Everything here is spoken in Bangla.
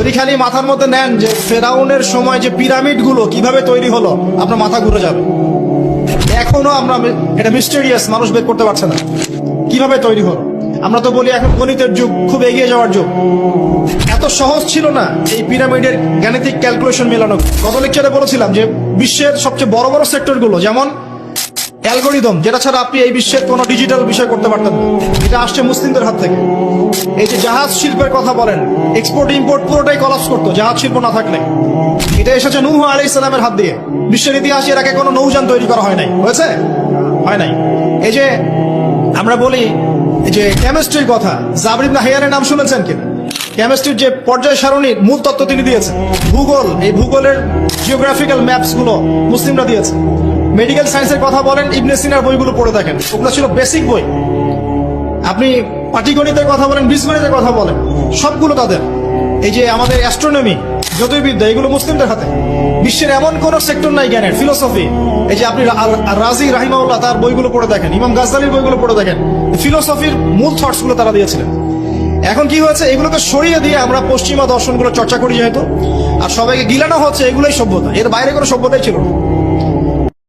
যদি খালি মাথার মধ্যে নেন যে ফেরাউনের সময় যে পিরামিড গুলো কিভাবে তৈরি হলো, আপনার মাথা ঘুরে যাবে। এখনো আমরা এটা মিস্টেরিয়াস, মানুষ বের করতে পারছে না কিভাবে তৈরি হলো। আমরা তো বলি এখন গণিতের যুগ, খুব এগিয়ে যাওয়ার যুগ। এত সহজ ছিল না এই পিরামিডের গাণিতিক ক্যালকুলেশন মেলানো। গত লেকচারে বলেছিলাম যে বিশ্বের সবচেয়ে বড় বড় সেক্টর গুলো, যেমন অ্যালগোরিদম, যেটা ছাড়া আপনি এই বিশ্বের কোনো ডিজিটাল বিষয় করতে পারতেন না, এটা আসছে মুসলিমদের হাত থেকে। এই যে জাহাজ শিল্পের কথা বলেন, এক্সপোর্ট ইম্পোর্ট পুরোটাই কলাপস করতো জাহাজ শিল্প না থাকলে। এটা এসেছে নূহ আলাইহিস সালামের হাত দিয়ে। বিশ্বের ইতিহাসে এর আগে কোনো নৌযান তৈরি করা হয় নাই, হয়েছে? হয় নাই। এই যে আমরা বলি যে কেমিস্ট্রির কথা, জাবর ইবনে হাইয়ানের নাম শুনেছেন কিনা? কেমিস্ট্রির যে পর্যায় সারণীর মূল তত্ত্ব তিনি দিয়েছেন। ভূগোল, এই ভূগোলের জিওগ্রাফিক্যাল ম্যাপস গুলো মুসলিমরা দিয়েছে। মেডিকেল সায়েন্সের কথা বলেন, ইবনে সিনার বইগুলো পড়ে দেখেন, ওগুলো ছিল বেসিক বই। আপনি পাটিগণিতের কথা বলেন, বীজগণিতের কথা বলেন, সবগুলো তাদের। এই যে আমাদের অ্যাস্ট্রোনমি, জ্যোতির্বিদ্যা, এগুলো মুসলিমদের হাতে। বিশ্বের এমন কোন সেক্টর নাই জ্ঞানের। ফিলোসফি, এই যে আপনি রাজি রাহিমাউল্লাহ তার বইগুলো পড়ে দেখেন, ইমাম গাজ্জালির বইগুলো পড়ে দেখেন, ফিলোসফির মূল থটস গুলো তারা দিয়েছিলেন। এখন কি হয়েছে, এগুলোকে সরিয়ে দিয়ে আমরা পশ্চিমা দর্শনগুলো চর্চা করি যেহেতু, আর সবাইকে গিলানো হচ্ছে এগুলোই সভ্যতা, এর বাইরে কোনো সভ্যতাই ছিল না।